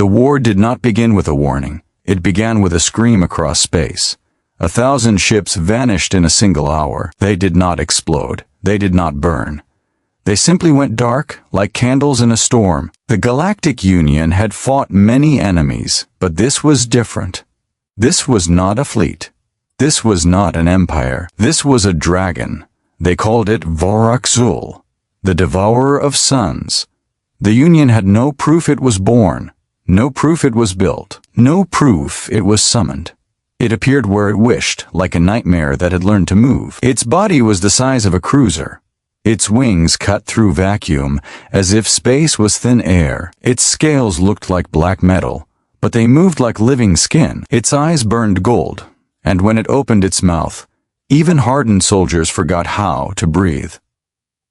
The war did not begin with a warning. It began with a scream across space. 1,000 ships vanished in a single hour. They did not explode. They did not burn. They simply went dark, like candles in a storm. The Galactic Union had fought many enemies, but this was different. This was not a fleet. This was not an empire. This was a dragon. They called it Varak-Zul, the devourer of suns. The Union had no proof it was born, no proof it was built, no proof it was summoned. It appeared where it wished, like a nightmare that had learned to move. Its body was the size of a cruiser. Its wings cut through vacuum, as if space was thin air. Its scales looked like black metal, but they moved like living skin. Its eyes burned gold, and when it opened its mouth, even hardened soldiers forgot how to breathe.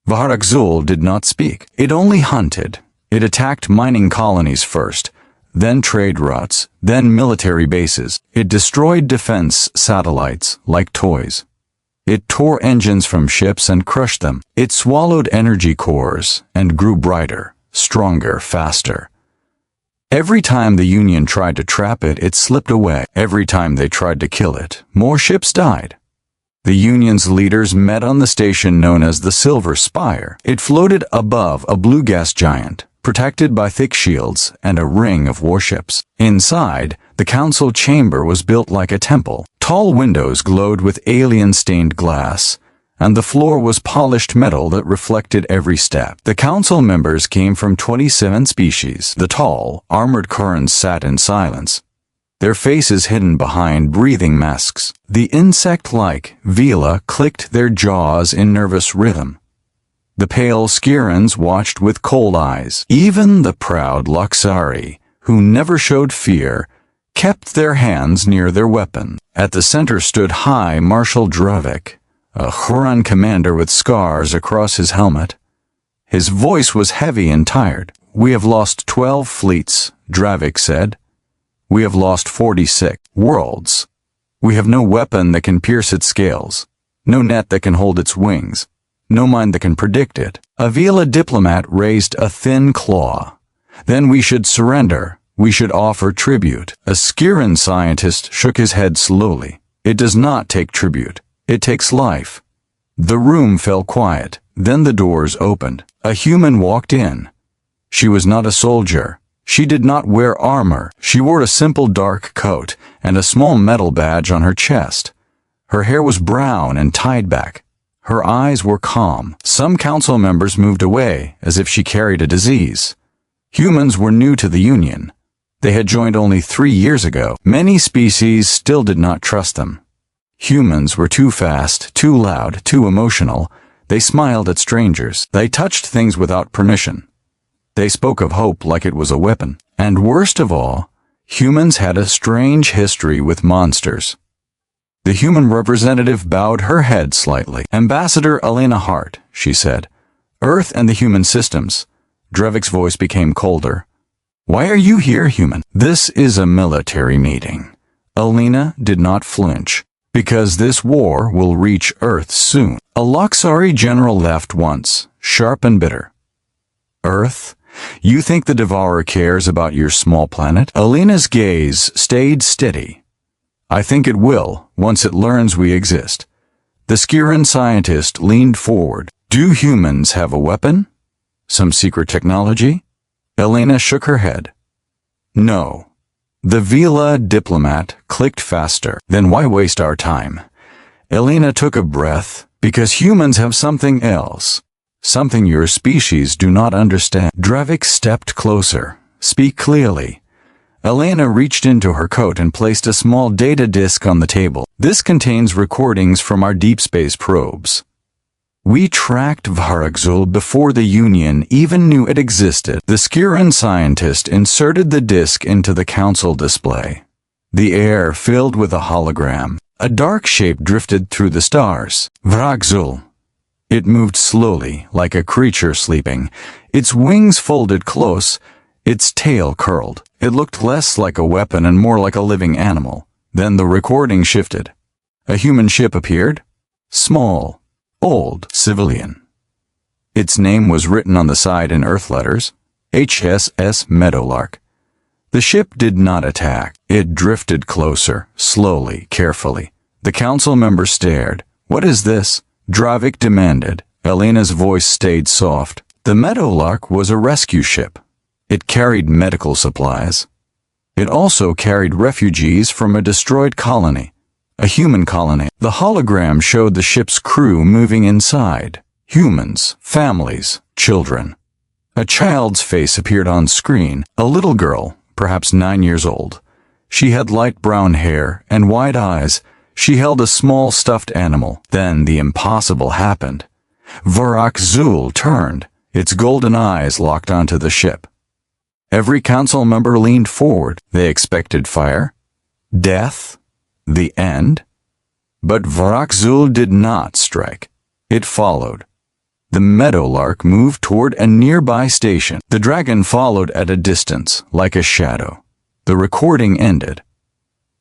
Varak-Zul did not speak. It only hunted. It attacked mining colonies first, then trade routes, then military bases. It destroyed defense satellites like toys. It tore engines from ships and crushed them. It swallowed energy cores and grew brighter, stronger, faster. Every time the Union tried to trap it, it slipped away. Every time they tried to kill it, more ships died. The Union's leaders met on the station known as the Silver Spire. It floated above a blue gas giant, protected by thick shields and a ring of warships. Inside, the council chamber was built like a temple. Tall windows glowed with alien-stained glass, and the floor was polished metal that reflected every step. The council members came from 27 species. The tall, armored Kurans sat in silence, their faces hidden behind breathing masks. The insect-like Vila clicked their jaws in nervous rhythm. The pale Skirans watched with cold eyes. Even the proud Laxari, who never showed fear, kept their hands near their weapons. At the center stood High Marshal Dravik, a Huron commander with scars across his helmet. His voice was heavy and tired. "We have lost 12 fleets," Dravik said. "We have lost 46 worlds. We have no weapon that can pierce its scales, no net that can hold its wings, no mind that can predict it." A Vila diplomat raised a thin claw. "Then we should surrender. We should offer tribute." A Skiran scientist shook his head slowly. "It does not take tribute. It takes life." The room fell quiet. Then the doors opened. A human walked in. She was not a soldier. She did not wear armor. She wore a simple dark coat and a small metal badge on her chest. Her hair was brown and tied back. Her eyes were calm. Some council members moved away, as if she carried a disease. Humans were new to the Union. They had joined only 3 years ago. Many species still did not trust them. Humans were too fast, too loud, too emotional. They smiled at strangers. They touched things without permission. They spoke of hope like it was a weapon. And worst of all, humans had a strange history with monsters. The human representative bowed her head slightly. "Ambassador Elena Hart," she said. "Earth and the human systems." Dravik's voice became colder. "Why are you here, human?" "This is a military meeting." Elena did not flinch. "Because this war will reach Earth soon." A Laxari general laughed once, sharp and bitter. "Earth? You think the Devourer cares about your small planet?" Elena's gaze stayed steady. "I think it will, once it learns we exist." The Skiran scientist leaned forward. "Do humans have a weapon? Some secret technology?" Elena shook her head. "No." The Vila diplomat clicked faster. "Then why waste our time?" Elena took a breath. "Because humans have something else. Something your species do not understand." Dravik stepped closer. "Speak clearly." Elena reached into her coat and placed a small data disk on the table. "This contains recordings from our deep space probes. We tracked Varak-Zul before the Union even knew it existed." The Skiran scientist inserted the disk into the council display. The air filled with a hologram. A dark shape drifted through the stars. Varak-Zul. It moved slowly, like a creature sleeping. Its wings folded close, its tail curled. It looked less like a weapon and more like a living animal. Then the recording shifted. A human ship appeared. Small, old, civilian. Its name was written on the side in Earth letters. HSS Meadowlark. The ship did not attack. It drifted closer, slowly, carefully. The council members stared. "What is this?" Dravik demanded. Elena's voice stayed soft. The Meadowlark was a rescue ship. It carried medical supplies. It also carried refugees from a destroyed colony, a human colony. The hologram showed the ship's crew moving inside. Humans, families, children. A child's face appeared on screen, a little girl, perhaps 9 years old. She had light brown hair and wide eyes. She held a small stuffed animal. Then the impossible happened. Varak Zul turned, its golden eyes locked onto the ship. Every council member leaned forward. They expected fire, death, the end. But Varak Zul did not strike. It followed. The Meadowlark moved toward a nearby station. The dragon followed at a distance, like a shadow. The recording ended.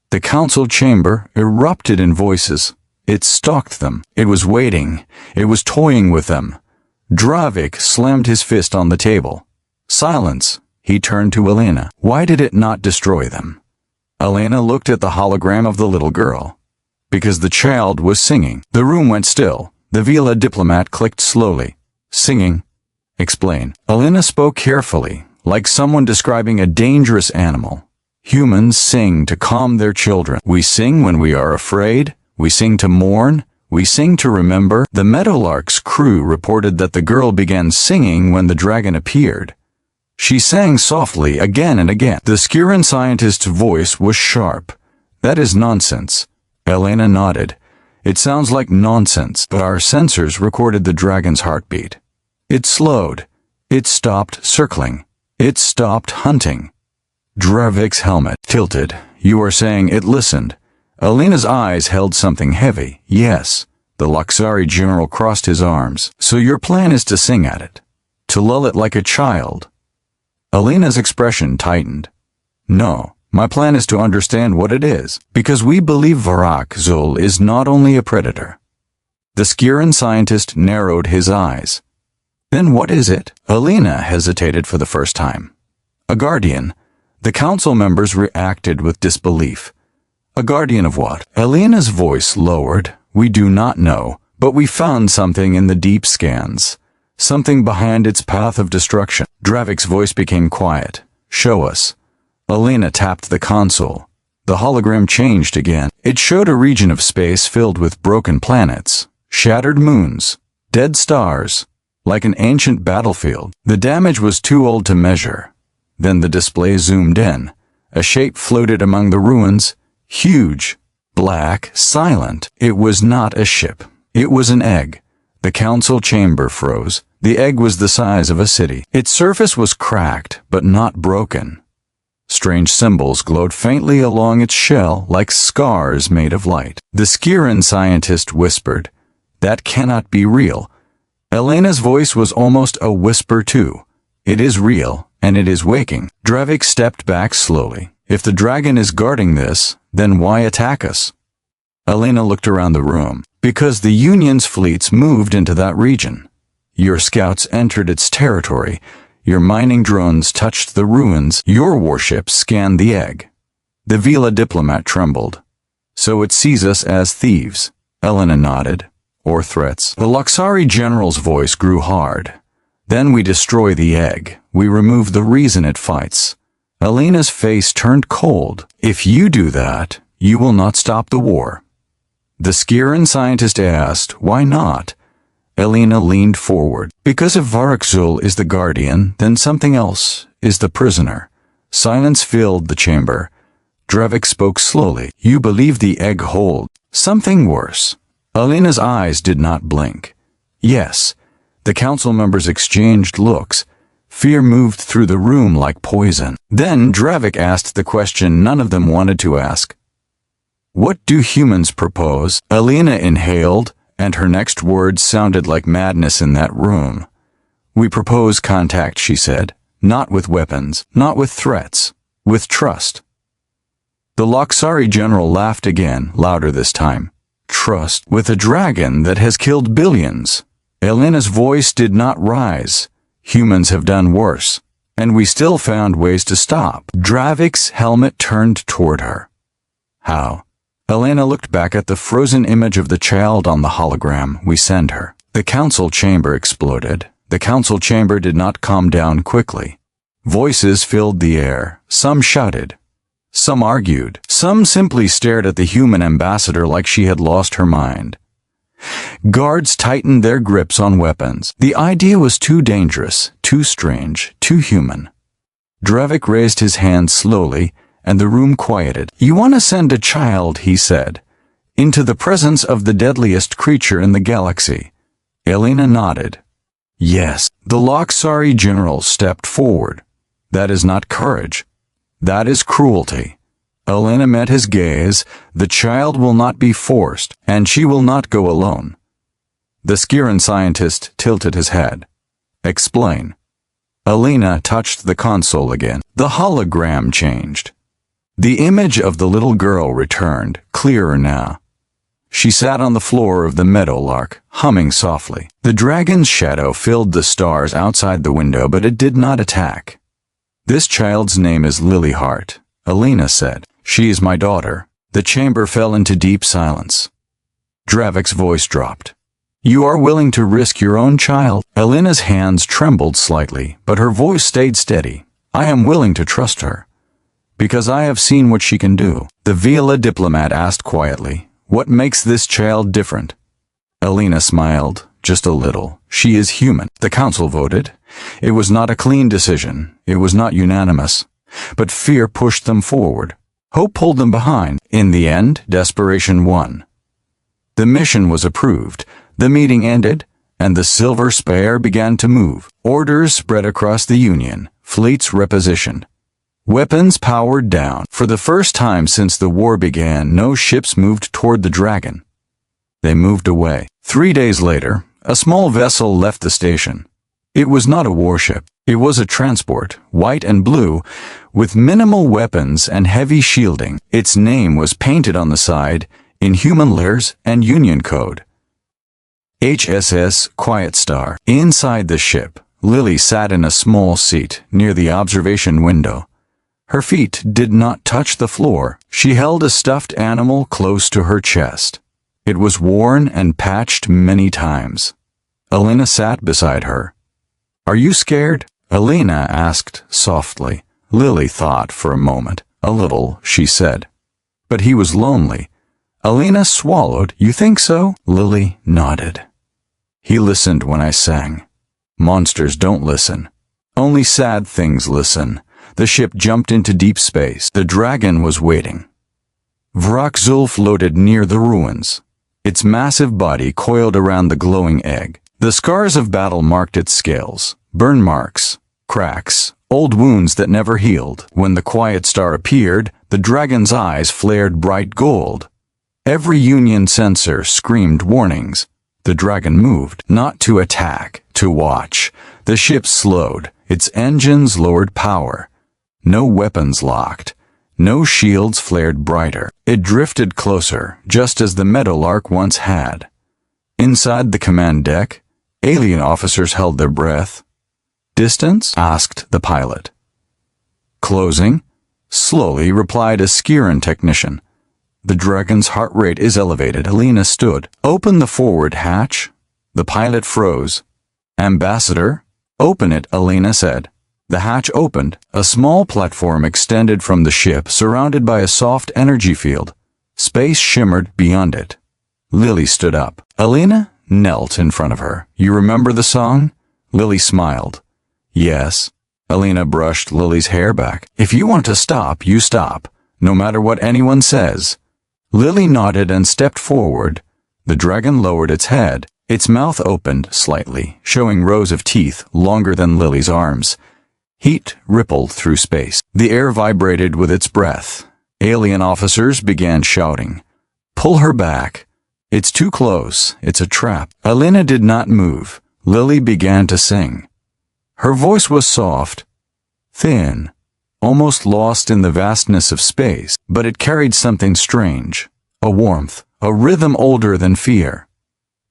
The council chamber erupted in voices. It stalked them. It was waiting. It was toying with them. Dravik slammed his fist on the table. Silence. He turned to Elena. Why did it not destroy them? Elena looked at the hologram of the little girl. Because the child was singing. The room went still. The Vila diplomat clicked slowly. Singing. Explain. Elena spoke carefully, like someone describing a dangerous animal. Humans sing to calm their children. We sing when we are afraid. We sing to mourn. We sing to remember. The Meadowlark's crew reported that the girl began singing when the dragon appeared. She sang softly again and again. The Skiran scientist's voice was sharp. That is nonsense. Elena nodded. It sounds like nonsense, but our sensors recorded the dragon's heartbeat. It slowed. It stopped circling. It stopped hunting. Dravik's helmet tilted. You are saying it listened. Elena's eyes held something heavy. Yes. The Laxari general crossed his arms. So your plan is to sing at it? To lull it like a child? Elena's expression tightened. No. My plan is to understand what it is, because we believe Varak Zul is not only a predator. The Skiran scientist narrowed his eyes. Then what is it? Elena hesitated for the first time. A guardian. The council members reacted with disbelief. A guardian of what? Elena's voice lowered. We do not know, but we found something in the deep scans. Something behind its path of destruction. Dravik's voice became quiet. Show us. Elena tapped the console. The hologram changed again. It showed a region of space filled with broken planets, shattered moons, dead stars, like an ancient battlefield. The damage was too old to measure. Then the display zoomed in. A shape floated among the ruins, huge, black, silent. It was not a ship. It was an egg. The council chamber froze. The egg was the size of a city. Its surface was cracked, but not broken. Strange symbols glowed faintly along its shell like scars made of light. The Skiran scientist whispered, That cannot be real. Elena's voice was almost a whisper too. It is real, and it is waking. Dravik stepped back slowly. If the dragon is guarding this, then why attack us? Elena looked around the room. Because the Union's fleets moved into that region. Your scouts entered its territory. Your mining drones touched the ruins. Your warships scanned the egg. The Vila diplomat trembled. So it sees us as thieves. Elena nodded. Or threats. The Laxari general's voice grew hard. Then we destroy the egg. We remove the reason it fights. Elena's face turned cold. If you do that, you will not stop the war. The Skiran scientist asked, why not? Elena leaned forward. Because if Varak Zul is the guardian, then something else is the prisoner. Silence filled the chamber. Dravik spoke slowly. You believe the egg holds something worse. Elena's eyes did not blink. Yes. The council members exchanged looks. Fear moved through the room like poison. Then Dravik asked the question none of them wanted to ask. What do humans propose? Elena inhaled, and her next words sounded like madness in that room. We propose contact, she said. Not with weapons, not with threats, with trust. The Laxari general laughed again, louder this time. Trust with a dragon that has killed billions. Elena's voice did not rise. Humans have done worse. And we still found ways to stop. Dravik's helmet turned toward her. How? Elena looked back at the frozen image of the child on the hologram we sent her. The council chamber exploded. The council chamber did not calm down quickly. Voices filled the air. Some shouted. Some argued. Some simply stared at the human ambassador like she had lost her mind. Guards tightened their grips on weapons. The idea was too dangerous, too strange, too human. Dravik raised his hand slowly, and the room quieted. You want to send a child, he said, into the presence of the deadliest creature in the galaxy. Elena nodded. Yes. The Loxari general stepped forward. That is not courage. That is cruelty. Elena met his gaze. The child will not be forced, and she will not go alone. The Skiran scientist tilted his head. Explain. Elena touched the console again. The hologram changed. The image of the little girl returned, clearer now. She sat on the floor of the meadowlark, humming softly. The dragon's shadow filled the stars outside the window, but it did not attack. This child's name is Lilyheart, Elena said. She is my daughter. The chamber fell into deep silence. Dravik's voice dropped. You are willing to risk your own child? Elena's hands trembled slightly, but her voice stayed steady. I am willing to trust her. Because I have seen what she can do. The Vila diplomat asked quietly, what makes this child different? Elena smiled, just a little. She is human. The council voted. It was not a clean decision. It was not unanimous. But fear pushed them forward. Hope pulled them behind. In the end, desperation won. The mission was approved. The meeting ended, and the Silver Spare began to move. Orders spread across the Union. Fleets repositioned. Weapons powered down. For the first time since the war began, no ships moved toward the dragon. They moved away. 3 days later, a small vessel left the station. It was not a warship. It was a transport, white and blue, with minimal weapons and heavy shielding. Its name was painted on the side, in human letters and Union code. HSS Quiet Star. Inside the ship, Lily sat in a small seat near the observation window. Her feet did not touch the floor. She held a stuffed animal close to her chest. It was worn and patched many times. Elena sat beside her. Are you scared? Elena asked softly. Lily thought for a moment. A little, she said. But he was lonely. Elena swallowed. You think so? Lily nodded. He listened when I sang. Monsters don't listen. Only sad things listen. The ship jumped into deep space. The dragon was waiting. Vrakzul floated near the ruins. Its massive body coiled around the glowing egg. The scars of battle marked its scales. Burn marks, cracks, old wounds that never healed. When the quiet star appeared, the dragon's eyes flared bright gold. Every Union sensor screamed warnings. The dragon moved, not to attack, to watch. The ship slowed. Its engines lowered power. No weapons locked. No shields flared brighter. It drifted closer, just as the meadowlark once had. Inside the command deck, alien officers held their breath. Distance? Asked the pilot. Closing? Slowly replied a Skiran technician. The dragon's heart rate is elevated. Elena stood. Open the forward hatch. The pilot froze. Ambassador? Open it, Elena said. The hatch opened. A small platform extended from the ship, surrounded by a soft energy field. Space shimmered beyond it. Lily stood up. Elena knelt in front of her. You remember the song? Lily smiled. Yes. Elena brushed Lily's hair back. If you want to stop, you stop, no matter what anyone says. Lily nodded and stepped forward. The dragon lowered its head. Its mouth opened slightly, showing rows of teeth longer than Lily's arms. Heat rippled through space. The air vibrated with its breath. Alien officers began shouting. Pull her back. It's too close. It's a trap. Elena did not move. Lily began to sing. Her voice was soft, thin, almost lost in the vastness of space, but it carried something strange, a warmth, a rhythm older than fear.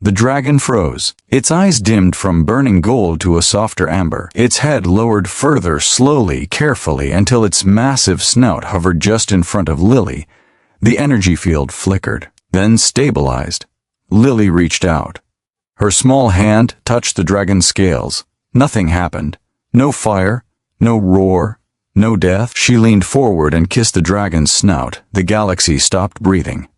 The dragon froze. Its eyes dimmed from burning gold to a softer amber. Its head lowered further, slowly, carefully, until its massive snout hovered just in front of Lily. The energy field flickered, then stabilized. Lily reached out. Her small hand touched the dragon's scales. Nothing happened. No fire, no roar, no death. She leaned forward and kissed the dragon's snout. The galaxy stopped breathing.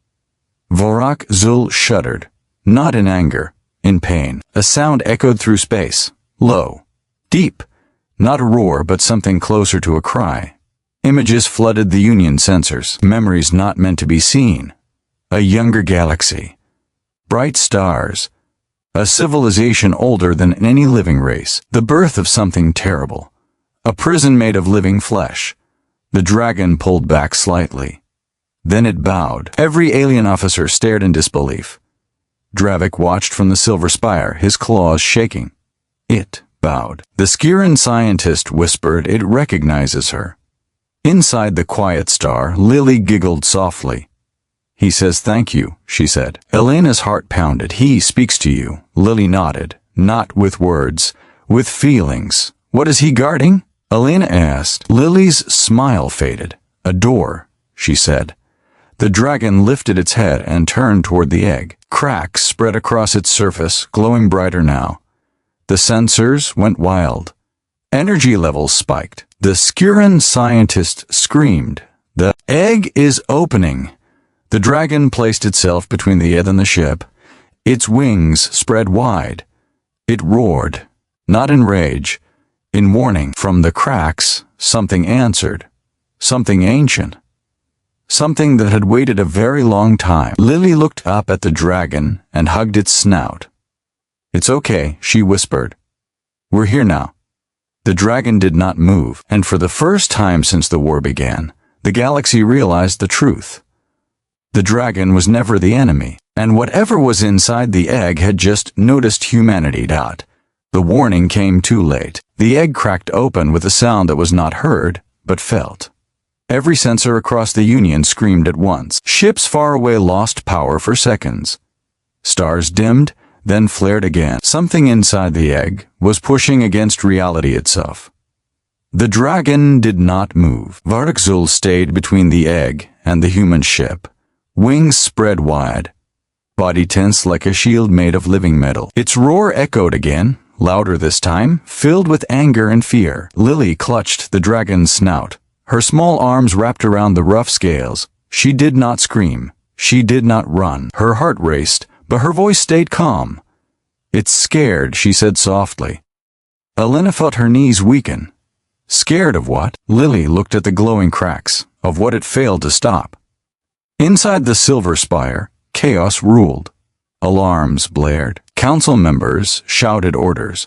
Vorak Zul shuddered. Not in anger, in pain. A sound echoed through space, low, deep. Not a roar, but something closer to a cry. Images flooded the Union sensors, memories not meant to be seen. A younger galaxy. Bright stars. A civilization older than any living race. The birth of something terrible. A prison made of living flesh. The dragon pulled back slightly. Then it bowed. Every alien officer stared in disbelief. Dravik watched from the silver spire, his claws shaking. It bowed. The Skiran scientist whispered it recognizes her. Inside the quiet star, Lily giggled softly. He says thank you, she said. Elena's heart pounded. He speaks to you. Lily nodded. Not with words, with feelings. What is he guarding? Elena asked. Lily's smile faded. A door, she said. The dragon lifted its head and turned toward the egg. Cracks spread across its surface, glowing brighter now. The sensors went wild. Energy levels spiked. The Skiran scientist screamed. The egg is opening. The dragon placed itself between the egg and the ship. Its wings spread wide. It roared, not in rage, in warning. From the cracks, something answered. Something ancient. Something that had waited a very long time. Lily looked up at the dragon and hugged its snout. It's okay, she whispered. We're here now. The dragon did not move, and for the first time since the war began, the galaxy realized the truth. The dragon was never the enemy, and whatever was inside the egg had just noticed humanity. The warning came too late. The egg cracked open with a sound that was not heard, but felt. Every sensor across the Union screamed at once. Ships far away lost power for seconds. Stars dimmed, then flared again. Something inside the egg was pushing against reality itself. The dragon did not move. Varakzul stayed between the egg and the human ship. Wings spread wide. Body tense like a shield made of living metal. Its roar echoed again, louder this time, filled with anger and fear. Lily clutched the dragon's snout. Her small arms wrapped around the rough scales. She did not scream. She did not run. Her heart raced, but her voice stayed calm. It's scared, she said softly. Elena felt her knees weaken. Scared of what? Lily looked at the glowing cracks, of what it failed to stop. Inside the silver spire, chaos ruled. Alarms blared. Council members shouted orders.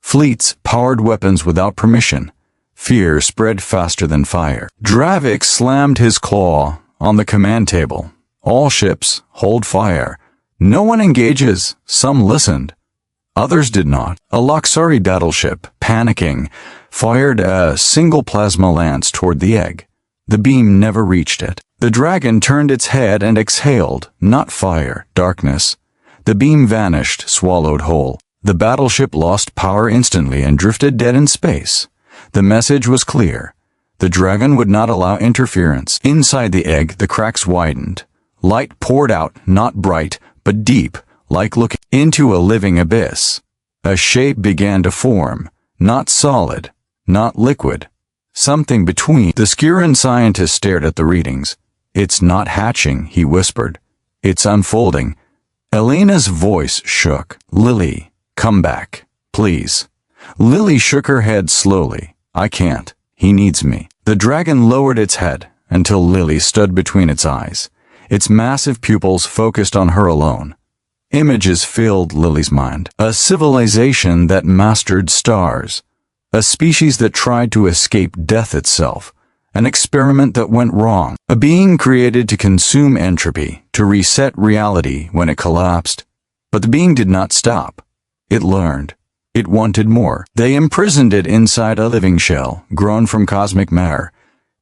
Fleets powered weapons without permission. Fear spread faster than fire. Dravik slammed his claw on the command table. All ships hold fire. No one engages. Some listened. Others did not. A Loxari battleship, panicking, fired a single plasma lance toward the egg. The beam never reached it. The dragon turned its head and exhaled. Not fire, darkness. The beam vanished, swallowed whole. The battleship lost power instantly and drifted dead in space. The message was clear. The dragon would not allow interference. Inside the egg, the cracks widened. Light poured out, not bright, but deep, like looking into a living abyss. A shape began to form, not solid, not liquid. Something between. The Skiran scientist stared at the readings. It's not hatching, he whispered. It's unfolding. Elena's voice shook. Lily, come back, please. Lily shook her head slowly. I can't. He needs me. The dragon lowered its head until Lily stood between its eyes. Its massive pupils focused on her alone. Images filled Lily's mind. A civilization that mastered stars. A species that tried to escape death itself. An experiment that went wrong. A being created to consume entropy, to reset reality when it collapsed. But the being did not stop. It learned. It wanted more. They imprisoned it inside a living shell, grown from cosmic matter.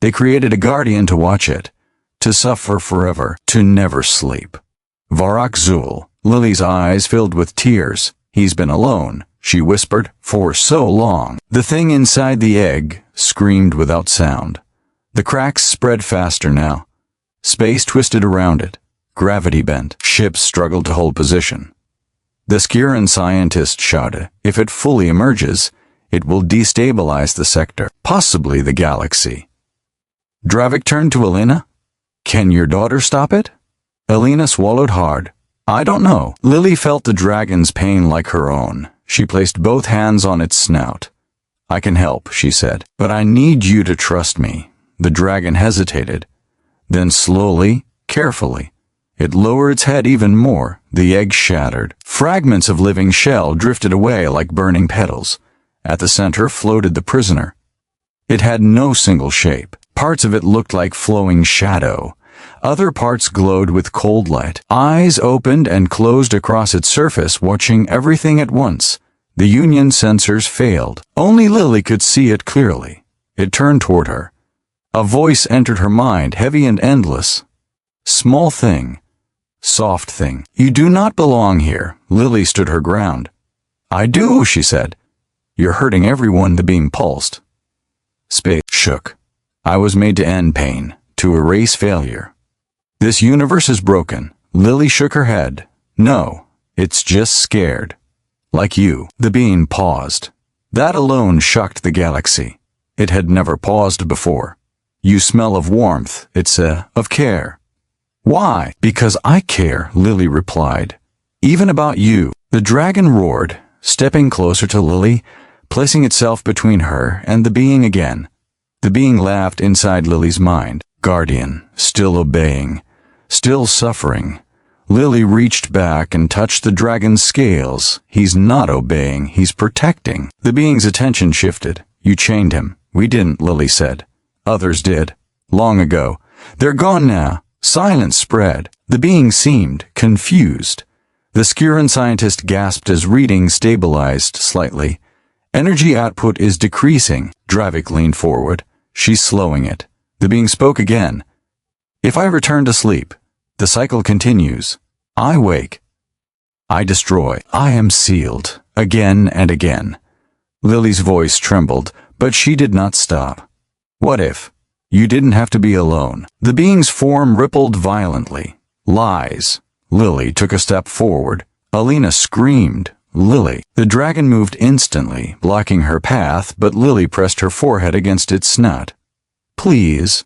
They created a guardian to watch it, to suffer forever, to never sleep. Varak Zul, Lily's eyes filled with tears. He's been alone, she whispered, for so long. The thing inside the egg screamed without sound. The cracks spread faster now. Space twisted around it. Gravity bent. Ships struggled to hold position. The Skiran scientist shouted, if it fully emerges, it will destabilize the sector, possibly the galaxy. Dravik turned to Alina. Can your daughter stop it? Alina swallowed hard. I don't know. Lily felt the dragon's pain like her own. She placed both hands on its snout. I can help, she said, but I need you to trust me. The dragon hesitated. Then slowly, carefully, it lowered its head even more. The egg shattered. Fragments of living shell drifted away like burning petals. At the center floated the prisoner. It had no single shape. Parts of it looked like flowing shadow. Other parts glowed with cold light. Eyes opened and closed across its surface, watching everything at once. The Union sensors failed. Only Lily could see it clearly. It turned toward her. A voice entered her mind, heavy and endless. Small thing. Soft thing. You do not belong here. Lily stood her ground. I do, she said. You're hurting everyone. The beam pulsed. Space shook. I was made to end pain, to erase failure. This universe is broken. Lily shook her head. No, it's just scared. Like you. The being paused. That alone shocked the galaxy. It had never paused before. You smell of warmth, it said, of care. Why? Because I care, Lily replied. Even about you. The dragon roared, stepping closer to Lily, placing itself between her and the being again. The being laughed inside Lily's mind. Guardian, still obeying, still suffering. Lily reached back and touched the dragon's scales. He's not obeying, he's protecting. The being's attention shifted. You chained him. We didn't, Lily said. Others did. Long ago. They're gone now. Silence spread. The being seemed confused. The Skiran scientist gasped as readings stabilized slightly. Energy output is decreasing. Dravik leaned forward. She's slowing it. The being spoke again. If I return to sleep, the cycle continues. I wake. I destroy. I am sealed. Again and again. Lily's voice trembled, but she did not stop. What if? You didn't have to be alone. The being's form rippled violently. Lies. Lily took a step forward. Alina screamed. Lily. The dragon moved instantly, blocking her path, but Lily pressed her forehead against its snout. Please,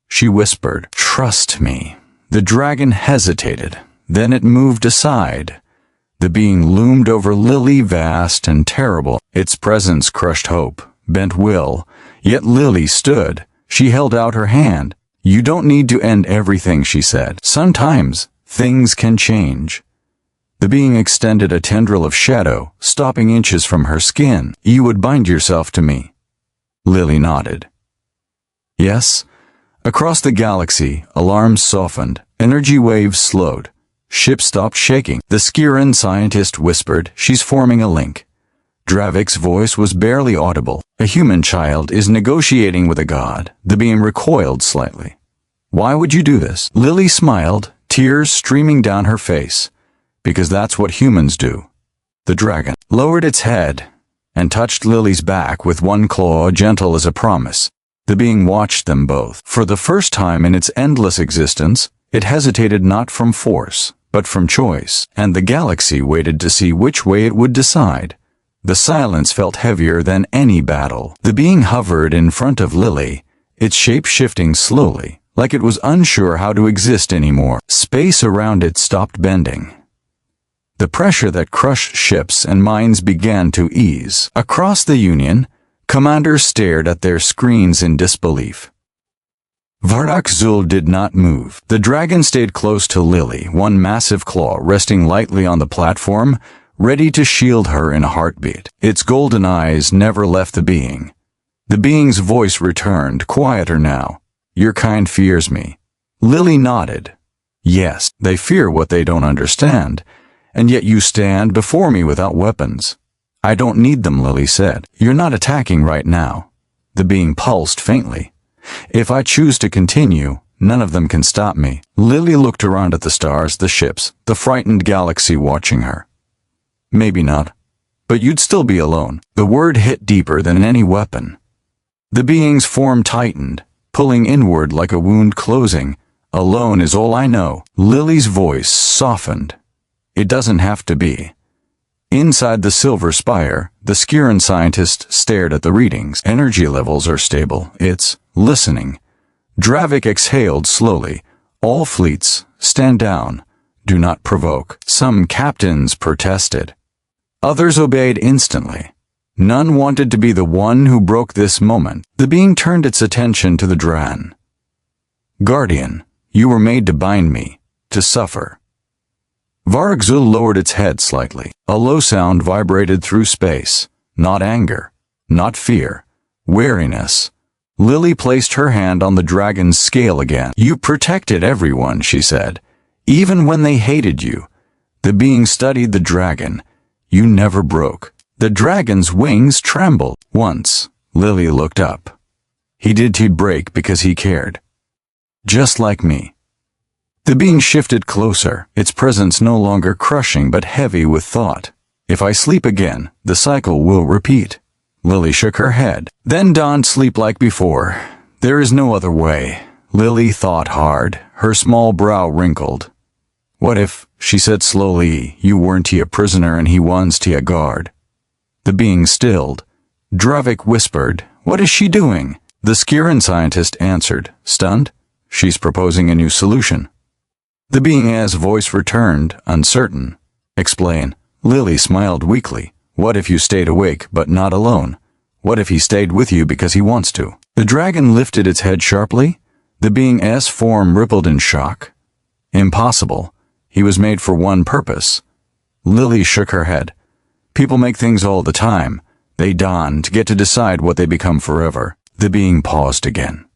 she whispered. Trust me. The dragon hesitated. Then it moved aside. The being loomed over Lily, vast and terrible. Its presence crushed hope, bent will. Yet Lily stood. She held out her hand. You don't need to end everything, she said. Sometimes things can change. The being extended a tendril of shadow, stopping inches from her skin. You would bind yourself to me. Lily nodded. Yes. Across the galaxy, alarms softened. Energy waves slowed. Ships stopped shaking. The Skiran scientist whispered, she's forming a link. Dravik's voice was barely audible. A human child is negotiating with a god. The being recoiled slightly. Why would you do this? Lily smiled, tears streaming down her face. Because that's what humans do. The dragon lowered its head and touched Lily's back with one claw, gentle as a promise. The being watched them both. For the first time in its endless existence, it hesitated not from force, but from choice, and the galaxy waited to see which way it would decide. The silence felt heavier than any battle. The being hovered in front of Lily, its shape shifting slowly, like it was unsure how to exist anymore. Space around it stopped bending. The pressure that crushed ships and minds began to ease. Across the Union, commanders stared at their screens in disbelief. Vardak Zul did not move. The dragon stayed close to Lily, one massive claw resting lightly on the platform, ready to shield her in a heartbeat. Its golden eyes never left the being. The being's voice returned, quieter now. Your kind fears me. Lily nodded. Yes, they fear what they don't understand, and yet you stand before me without weapons. I don't need them, Lily said. You're not attacking right now. The being pulsed faintly. If I choose to continue, None of them can stop me. Lily looked around at the stars, the ships, the frightened galaxy watching her. Maybe not. But you'd still be alone. The word hit deeper than any weapon. The being's form tightened, pulling inward like a wound closing. Alone is all I know. Lily's voice softened. It doesn't have to be. Inside the silver spire, the Skiran scientist stared at the readings. Energy levels are stable. It's listening. Dravik exhaled slowly. All fleets, stand down. Do not provoke. Some captains protested. Others obeyed instantly. None wanted to be the one who broke this moment. The being turned its attention to the Dran. Guardian, you were made to bind me, to suffer. Vargzul lowered its head slightly. A low sound vibrated through space. Not anger, not fear, weariness. Lily placed her hand on the dragon's scale again. You protected everyone, she said, even when they hated you. The being studied the dragon. You never broke. The dragon's wings trembled. Once, Lily looked up. He'd break because he cared. Just like me. The being shifted closer, its presence no longer crushing but heavy with thought. If I sleep again, the cycle will repeat. Lily shook her head. Then donned sleep like before. There is no other way. Lily thought hard, her small brow wrinkled. What if, she said slowly, you weren't a prisoner and he was a guard? The being stilled. Dravik whispered, what is she doing? The Skiran scientist answered, stunned. She's proposing a new solution. The being's voice returned, uncertain. Explain. Lily smiled weakly. What if you stayed awake but not alone? What if he stayed with you because he wants to? The dragon lifted its head sharply. The being's form rippled in shock. Impossible. He was made for one purpose. Lily shook her head. People make things all the time. They don to get to decide what they become forever. The being paused again.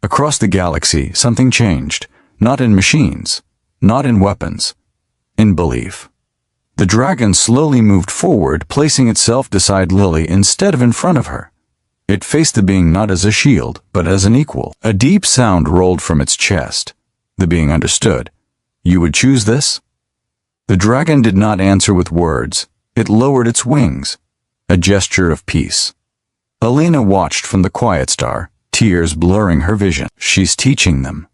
Across the galaxy, something changed. Not in machines, not in weapons, in belief. The dragon slowly moved forward, placing itself beside Lily instead of in front of her. It faced the being not as a shield, but as an equal. A deep sound rolled from its chest. The being understood. You would choose this? The dragon did not answer with words. It lowered its wings. A gesture of peace. Elena watched from the quiet star, tears blurring her vision. She's teaching them.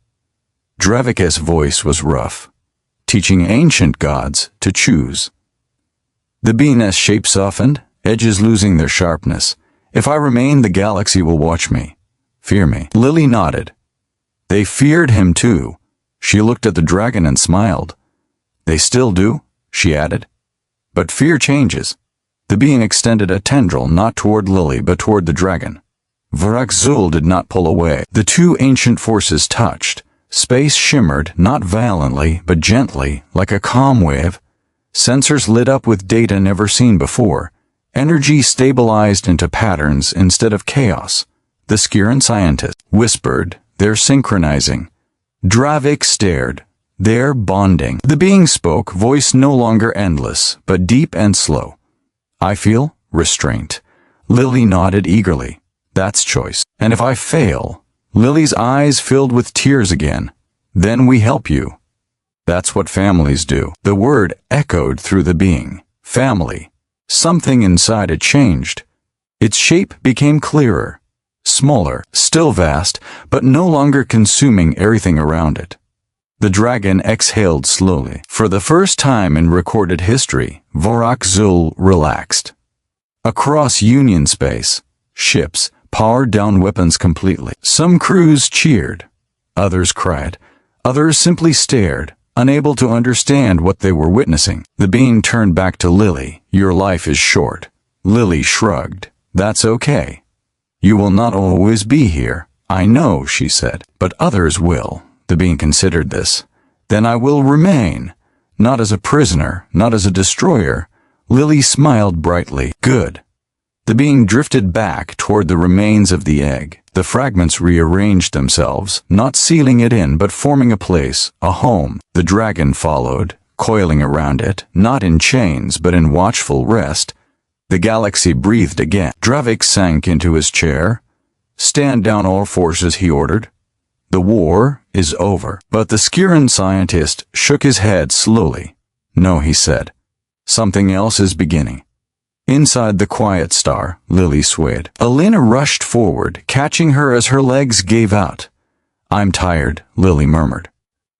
Dravik's voice was rough. Teaching ancient gods to choose. The being's shape softened, edges losing their sharpness. If I remain, the galaxy will watch me. Fear me. Lily nodded. They feared him too. She looked at the dragon and smiled. They still do, she added. But fear changes. The being extended a tendril not toward Lily but toward the dragon. Vargzul did not pull away. The two ancient forces touched. Space shimmered, not violently, but gently, like a calm wave. Sensors lit up with data never seen before. Energy stabilized into patterns instead of chaos. The Skiran scientist whispered, they're synchronizing. Dravik stared. They're bonding. The being spoke, voice no longer endless, but deep and slow. I feel restraint. Lily nodded eagerly. That's choice. And if I fail... Lily's eyes filled with tears again. Then we help you. That's what families do. The word echoed through the being. Family. Something inside it changed. Its shape became clearer. Smaller, still vast, but no longer consuming everything around it. The dragon exhaled slowly. For the first time in recorded history, Vargzul relaxed. Across Union space, ships powered down weapons completely. Some crews cheered. Others cried. Others simply stared, unable to understand what they were witnessing. The being turned back to Lily. Your life is short. Lily shrugged. That's okay. You will not always be here. I know, she said. But others will. The being considered this. Then I will remain. Not as a prisoner, not as a destroyer. Lily smiled brightly. Good. The being drifted back toward the remains of the egg. The fragments rearranged themselves, not sealing it in but forming a place, a home. The dragon followed, coiling around it, not in chains but in watchful rest. The galaxy breathed again. Dravik sank into his chair. Stand down all forces, he ordered. The war is over. But the Skiran scientist shook his head slowly. No, he said. Something else is beginning. Inside the quiet star, Lily swayed. Elena rushed forward, catching her as her legs gave out. I'm tired, Lily murmured.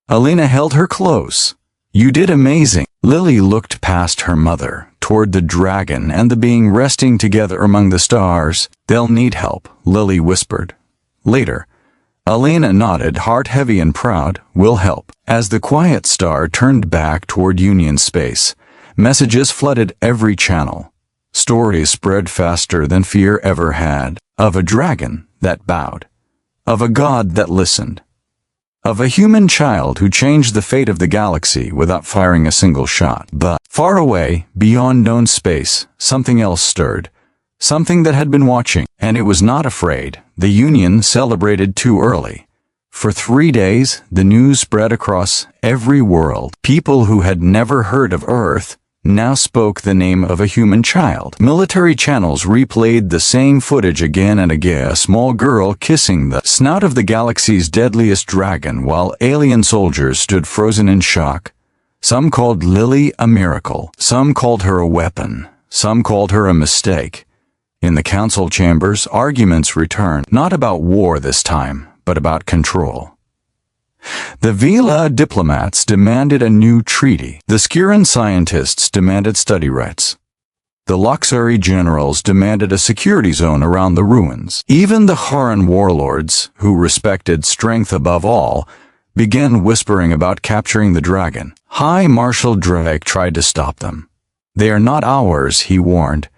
Elena held her close. You did amazing. Lily looked past her mother, toward the dragon and the being resting together among the stars. They'll need help, Lily whispered. Later. Elena nodded, heart heavy and proud. We'll help. As the quiet star turned back toward Union space, messages flooded every channel. Stories spread faster than fear ever had, of a dragon that bowed, of a god that listened, of a human child who changed the fate of the galaxy without firing a single shot. But far away, beyond known space, something else stirred, something that had been watching, and it was not afraid. The Union celebrated too early. For 3 days, the news spread across every world. People who had never heard of Earth now spoke the name of a human child. Military channels replayed the same footage again and again, a small girl kissing the snout of the galaxy's deadliest dragon while alien soldiers stood frozen in shock. Some called Lily a miracle, some called her a weapon, some called her a mistake. In the council chambers, arguments returned, not about war this time, but about control. The Vila diplomats demanded a new treaty. The Skiran scientists demanded study rights. The Loxari generals demanded a security zone around the ruins. Even the Haran warlords, who respected strength above all, began whispering about capturing the dragon. High Marshal Drake tried to stop them. They are not ours, he warned.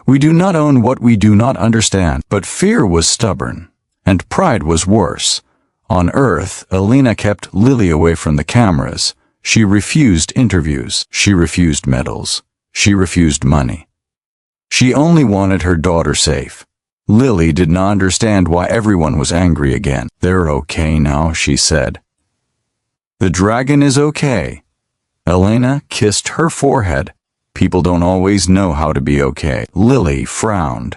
We do not own what we do not understand. But fear was stubborn, and pride was worse. On Earth, Elena kept Lily away from the cameras. She refused interviews. She refused medals. She refused money. She only wanted her daughter safe. Lily did not understand why everyone was angry again. They're okay now, she said. The dragon is okay. Elena kissed her forehead. People don't always know how to be okay. Lily frowned.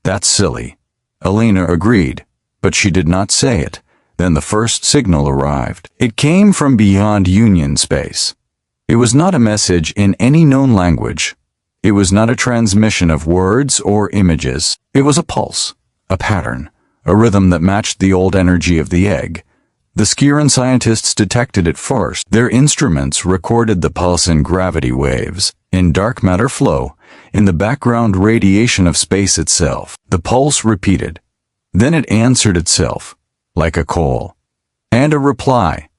That's silly. Elena agreed, but she did not say it. Then the first signal arrived. It came from beyond Union space. It was not a message in any known language. It was not a transmission of words or images. It was a pulse, a pattern, a rhythm that matched the old energy of the egg. The Skiran scientists detected it first. Their instruments recorded the pulse in gravity waves, in dark matter flow, in the background radiation of space itself. The pulse repeated. Then it answered itself, like a call, and a reply.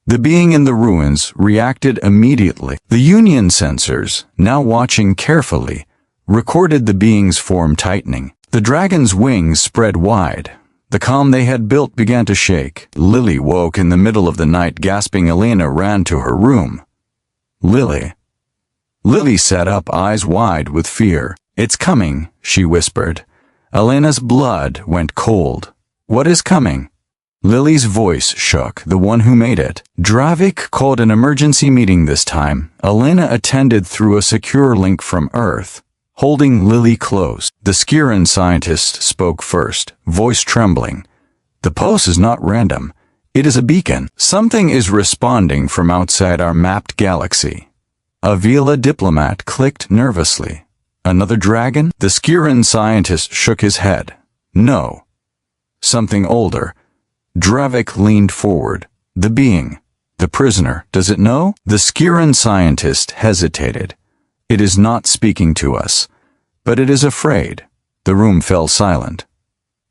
The being in the ruins reacted immediately. The Union sensors, now watching carefully, recorded the being's form tightening. The dragon's wings spread wide. The calm they had built began to shake. Lily woke in the middle of the night, gasping. Elena ran to her room. Lily. Lily sat up, eyes wide with fear. It's coming, she whispered. Elena's blood went cold. What is coming? Lily's voice shook. The one who made it. Dravik called an emergency meeting this time. Elena attended through a secure link from Earth, holding Lily close. The Skiran scientist spoke first, voice trembling. The pulse is not random. It is a beacon. Something is responding from outside our mapped galaxy. A Vila diplomat clicked nervously. Another dragon? The Skiran scientist shook his head. No. Something older. Dravik leaned forward. The being. The prisoner. Does it know? The Skiran scientist hesitated. It is not speaking to us, but it is afraid. The room fell silent.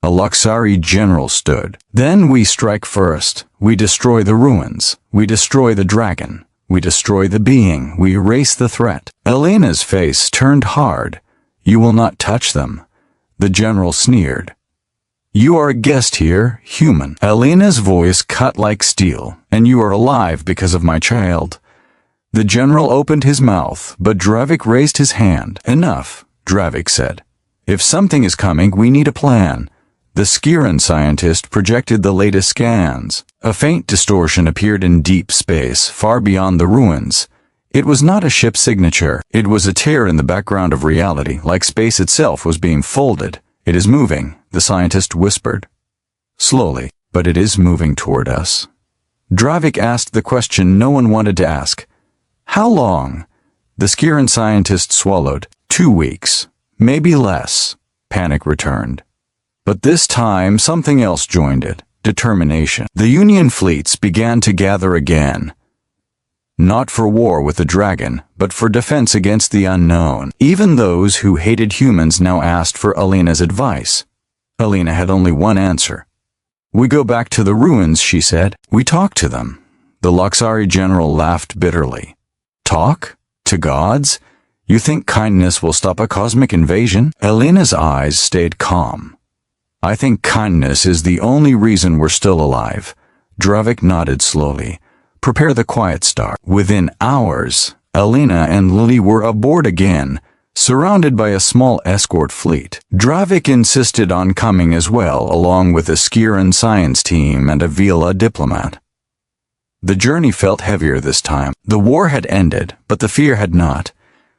A Loxari general stood. Then we strike first. We destroy the ruins. We destroy the dragon. We destroy the being. We erase the threat. Elena's face turned hard. You will not touch them. The general sneered. You are a guest here, human. Elena's voice cut like steel. And you are alive because of my child. The general opened his mouth, but Dravik raised his hand. Enough, Dravik said. If something is coming, we need a plan. The Skiran scientist projected the latest scans. A faint distortion appeared in deep space, far beyond the ruins. It was not a ship's signature. It was a tear in the background of reality, like space itself was being folded. It is moving, the scientist whispered. Slowly. but it is moving toward us. Dravik asked the question no one wanted to ask. How long? The Skiran scientist swallowed. 2 weeks. Maybe less. Panic returned. But this time something else joined it. Determination. The Union fleets began to gather again. Not for war with the dragon, but for defense against the unknown. Even those who hated humans now asked for Alina's advice. Alina had only one answer. We go back to the ruins, she said. We talk to them. The Loxari general laughed bitterly. Talk? To gods? You think kindness will stop a cosmic invasion? Alina's eyes stayed calm. I think kindness is the only reason we're still alive. Dravik nodded slowly. Prepare the quiet star. Within hours, Alina and Lily were aboard again, surrounded by a small escort fleet. Dravik insisted on coming as well, along with a Skiran science team and a Vila diplomat. The journey felt heavier this time. The war had ended, but the fear had not.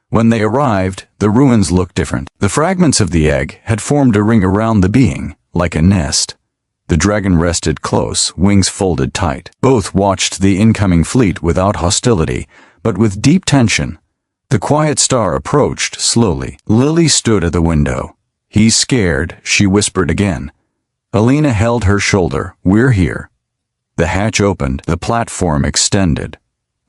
When they arrived, the ruins looked different. The fragments of the egg had formed a ring around the being, like a nest. The dragon rested close, wings folded tight. Both watched the incoming fleet without hostility, but with deep tension. The quiet star approached slowly. Lily stood at the window. He's scared, she whispered again. Alina held her shoulder. We're here. The hatch opened, the platform extended.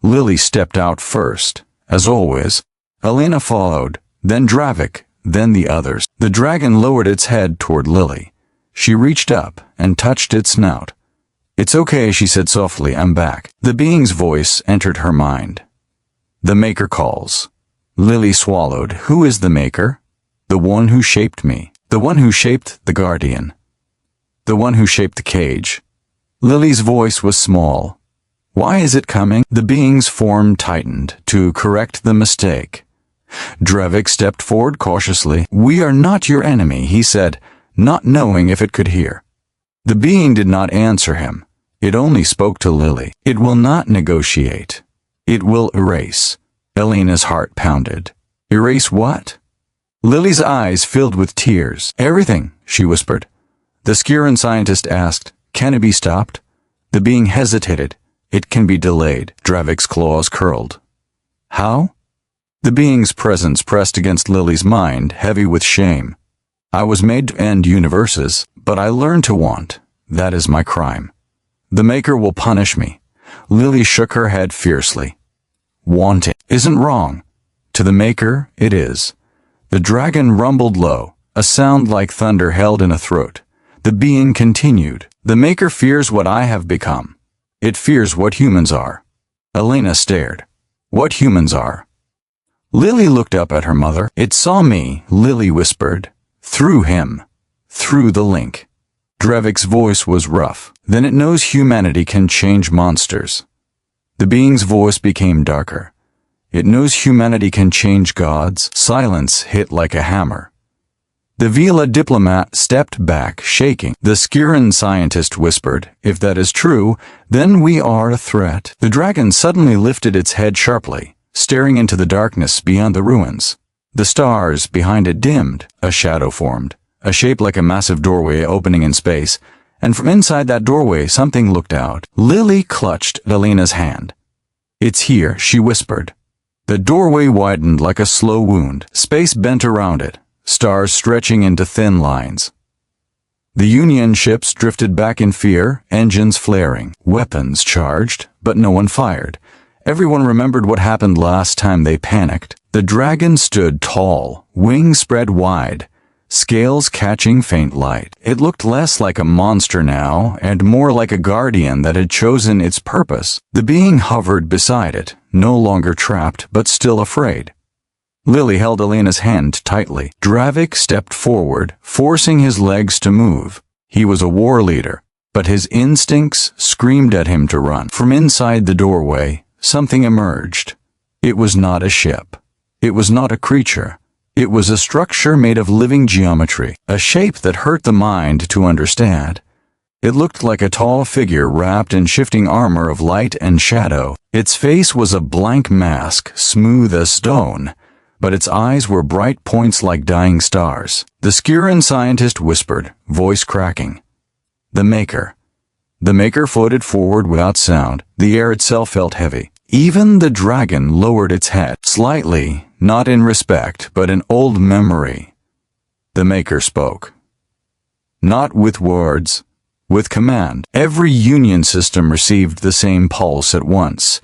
Lily stepped out first. As always, Alina followed, then Dravik, then the others. The dragon lowered its head toward Lily. She reached up and touched its snout. It's okay, she said softly, I'm back. The being's voice entered her mind. The Maker calls. Lily swallowed. Who is the Maker? The one who shaped me. The one who shaped the Guardian. The one who shaped the cage. Lily's voice was small. Why is it coming? The being's form tightened to correct the mistake. Dravik stepped forward cautiously. We are not your enemy, he said, not knowing if it could hear. The being did not answer him. It only spoke to Lily. It will not negotiate. It will erase. Alina's heart pounded. Erase what? Lily's eyes filled with tears. Everything, she whispered. The Skiran scientist asked, can it be stopped? The being hesitated. It can be delayed. Dravik's claws curled. How? The being's presence pressed against Lily's mind, heavy with shame. I was made to end universes, but I learned to want. That is my crime. The Maker will punish me. Lily shook her head fiercely. Wanting isn't wrong. To the Maker, it is. The dragon rumbled low, a sound like thunder held in a throat. The being continued. The Maker fears what I have become. It fears what humans are. Alina stared. What humans are? Lily looked up at her mother. It saw me, Lily whispered. Through him. Through the link. Dravik's voice was rough. Then it knows humanity can change monsters. The being's voice became darker. It knows humanity can change gods. Silence hit like a hammer. The Vila diplomat stepped back, shaking. The Skiran scientist whispered, if that is true, then we are a threat. The dragon suddenly lifted its head sharply, staring into the darkness beyond the ruins. The stars behind it dimmed. A shadow formed, a shape like a massive doorway opening in space, and from inside that doorway something looked out. Lily clutched Alina's hand. It's here, she whispered. The doorway widened like a slow wound. Space bent around it, stars stretching into thin lines. The Union ships drifted back in fear, engines flaring, weapons charged, but no one fired. Everyone remembered what happened last time they panicked. The dragon stood tall, wings spread wide, scales catching faint light. It looked less like a monster now, and more like a guardian that had chosen its purpose. The being hovered beside it, no longer trapped, but still afraid. Lily held Alina's hand tightly. Dravik stepped forward, forcing his legs to move. He was a war leader, but his instincts screamed at him to run. From inside the doorway, something emerged. It was not a ship. It was not a creature. It was a structure made of living geometry, a shape that hurt the mind to understand. It looked like a tall figure wrapped in shifting armor of light and shadow. Its face was a blank mask, smooth as stone, but its eyes were bright points like dying stars. The Skiran scientist whispered, voice cracking. The Maker. The maker floated forward without sound. The air itself felt heavy. Even the dragon lowered its head, slightly, not in respect, but in old memory. The maker spoke. Not with words, with command. Every union system received the same pulse at once.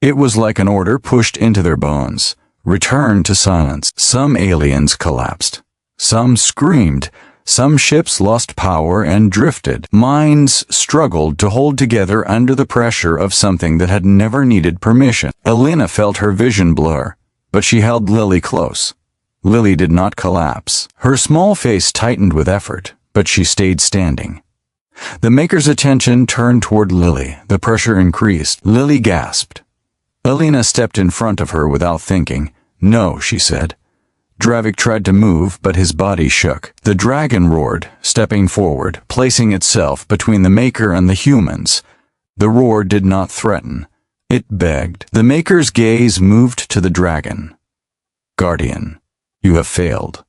It was like an order pushed into their bones. Return to silence. Some aliens collapsed. Some screamed. Some ships lost power and drifted. Minds struggled to hold together under the pressure of something that had never needed permission. Elena felt her vision blur, but she held Lily close. Lily did not collapse. Her small face tightened with effort, but she stayed standing. The maker's attention turned toward Lily. The pressure increased. Lily gasped. Elena stepped in front of her without thinking. No, she said. Dravik tried to move, but his body shook. The dragon roared, stepping forward, placing itself between the maker and the humans. The roar did not threaten. It begged. The maker's gaze moved to the dragon. Guardian, you have failed.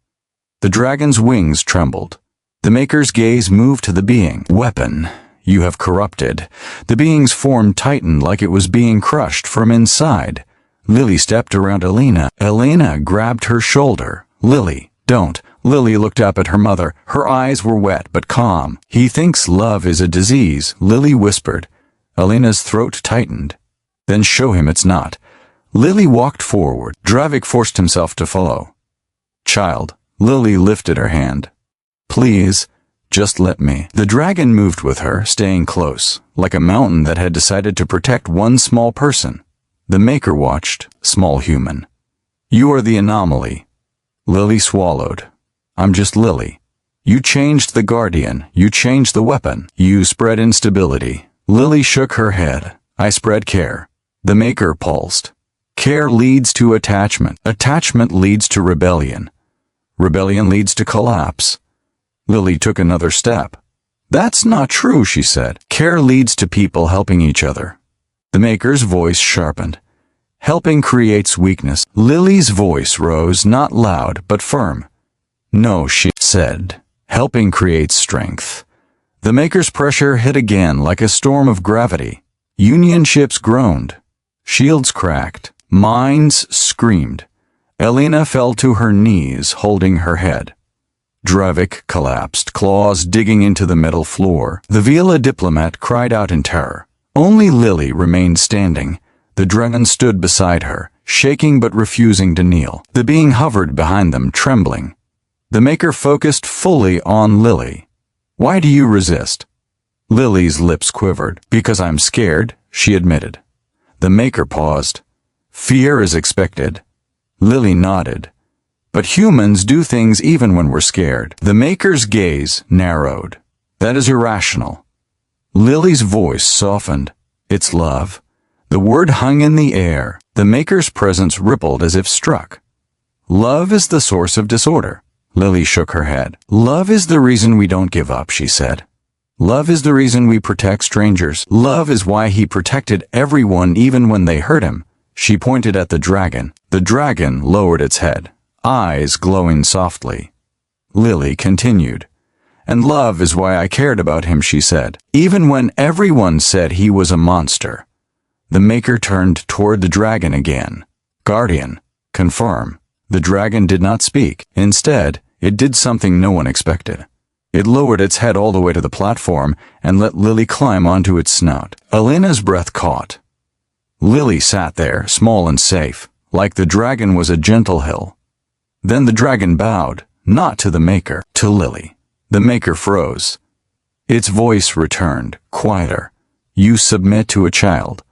The dragon's wings trembled. The maker's gaze moved to the being. Weapon, you have corrupted. The being's form tightened like it was being crushed from inside. Lily stepped around Elena. Elena grabbed her shoulder. Lily, don't. Lily looked up at her mother. Her eyes were wet but calm. He thinks love is a disease, Lily whispered. Elena's throat tightened. Then show him it's not. Lily walked forward. Dravik forced himself to follow. Child, Lily lifted her hand. Please, just let me. The dragon moved with her, staying close, like a mountain that had decided to protect one small person. The maker watched, small human. You are the anomaly. Lily swallowed. I'm just Lily. You changed the guardian. You changed the weapon. You spread instability. Lily shook her head. I spread care. The maker pulsed. Care leads to attachment. Attachment leads to rebellion. Rebellion leads to collapse. Lily took another step. That's not true, she said. Care leads to people helping each other. The maker's voice sharpened. Helping creates weakness. Lily's voice rose, not loud, but firm. No, she said. Helping creates strength. The maker's pressure hit again like a storm of gravity. Union ships groaned. Shields cracked. Minds screamed. Elena fell to her knees, holding her head. Dravik collapsed, claws digging into the metal floor. The Vila diplomat cried out in terror. Only Lily remained standing. The dragon stood beside her, shaking but refusing to kneel. The being hovered behind them, trembling. The maker focused fully on Lily. Why do you resist? Lily's lips quivered. Because I'm scared, she admitted. The maker paused. Fear is expected. Lily nodded. But humans do things even when we're scared. The maker's gaze narrowed. That is irrational. Lily's voice softened. It's love. The word hung in the air. The maker's presence rippled as if struck. Love is the source of disorder. Lily shook her head. Love is the reason we don't give up, she said. Love is the reason we protect strangers. Love is why he protected everyone even when they hurt him. She pointed at the dragon. The dragon lowered its head, eyes glowing softly. Lily continued. And love is why I cared about him, she said, even when everyone said he was a monster. The maker turned toward the dragon again. Guardian, confirm. The dragon did not speak. Instead, it did something no one expected. It lowered its head all the way to the platform and let Lily climb onto its snout. Elena's breath caught. Lily sat there, small and safe, like the dragon was a gentle hill. Then the dragon bowed, not to the maker, to Lily. The maker froze. Its voice returned, quieter. You submit to a child.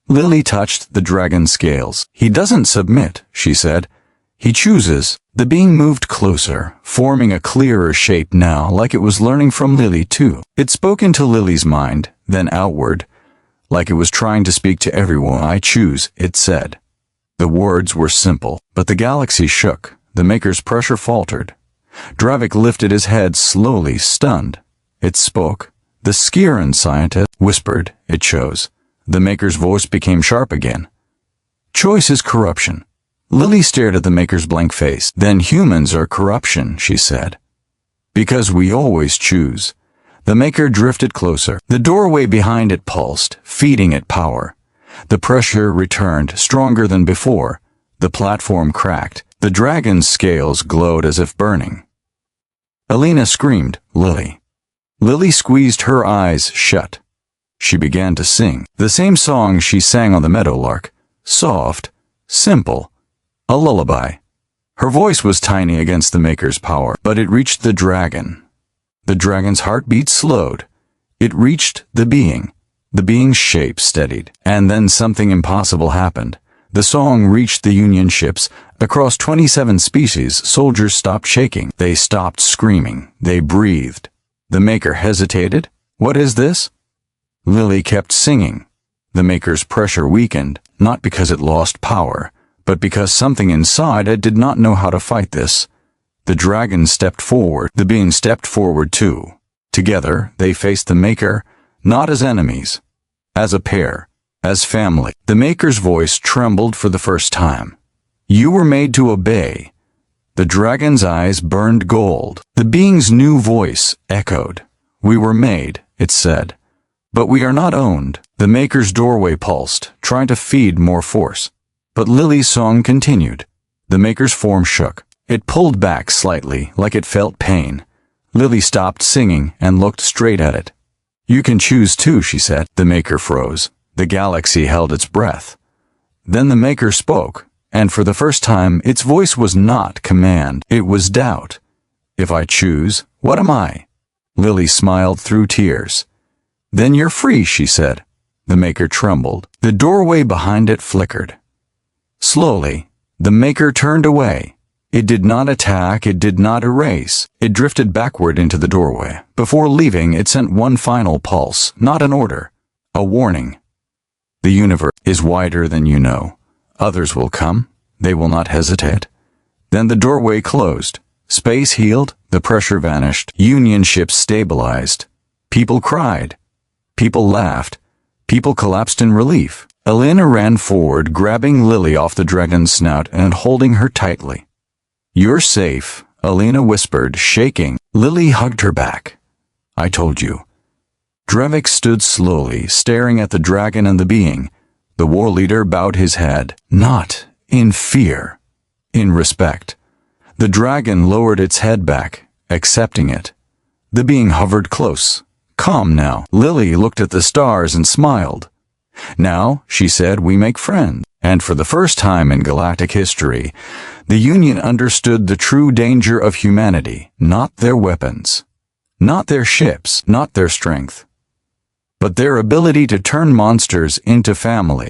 Lily touched the dragon's scales. He doesn't submit, she said. He chooses. The being moved closer, forming a clearer shape now, like it was learning from Lily too. It spoke into Lily's mind, then outward, like it was trying to speak to everyone. I choose, it said. The words were simple, but the galaxy shook. The maker's pressure faltered. Dravik lifted his head slowly, stunned. It spoke. The Skiran scientist whispered, it chose. The maker's voice became sharp again. Choice is corruption. Lily stared at the maker's blank face. Then humans are corruption, she said. Because we always choose. The Maker drifted closer. The doorway behind it pulsed, feeding it power. The pressure returned, stronger than before. The platform cracked. The dragon's scales glowed as if burning. Alina screamed, "Lily." Lily squeezed her eyes shut. She began to sing, the same song she sang on the meadowlark, soft, simple, a lullaby. Her voice was tiny against the Maker's power, but it reached the dragon. The dragon's heartbeat slowed. It reached the being. The being's shape steadied, and then something impossible happened. The song reached the Union ships. Across 27 species, soldiers stopped shaking. They stopped screaming. They breathed. The Maker hesitated. "What is this?" Lily kept singing. The Maker's pressure weakened, not because it lost power, but because something inside it did not know how to fight this. The dragon stepped forward. The being stepped forward too. Together, they faced the Maker, not as enemies, as a pair, as family. The Maker's voice trembled for the first time. "You were made to obey." The dragon's eyes burned gold. The being's new voice echoed. "We were made," it said. "But we are not owned." The Maker's doorway pulsed, trying to feed more force. But Lily's song continued. The Maker's form shook. It pulled back slightly, like it felt pain. Lily stopped singing and looked straight at it. "You can choose too," she said. The Maker froze. The galaxy held its breath. Then the Maker spoke, and for the first time its voice was not command, it was doubt. "If I choose, what am I?" Lily smiled through tears. "Then you're free," she said. The Maker trembled. The doorway behind it flickered. Slowly, the Maker turned away. It did not attack, it did not erase. It drifted backward into the doorway. Before leaving, it sent one final pulse, not an order, a warning. "The universe is wider than you know. Others will come. They will not hesitate." Then the doorway closed. Space healed. The pressure vanished. Union ships stabilized. People cried. People laughed. People collapsed in relief. Alina ran forward, grabbing Lily off the dragon's snout and holding her tightly. "You're safe," Alina whispered, shaking. Lily hugged her back. "I told you." Drevik stood slowly, staring at the dragon and the being. The war leader bowed his head, not in fear, in respect. The dragon lowered its head back, accepting it. The being hovered close, calm now. Lily looked at the stars and smiled. "Now," she said, "we make friends." And for the first time in galactic history, the Union understood the true danger of humanity, not their weapons, not their ships, not their strength, but their ability to turn monsters into family.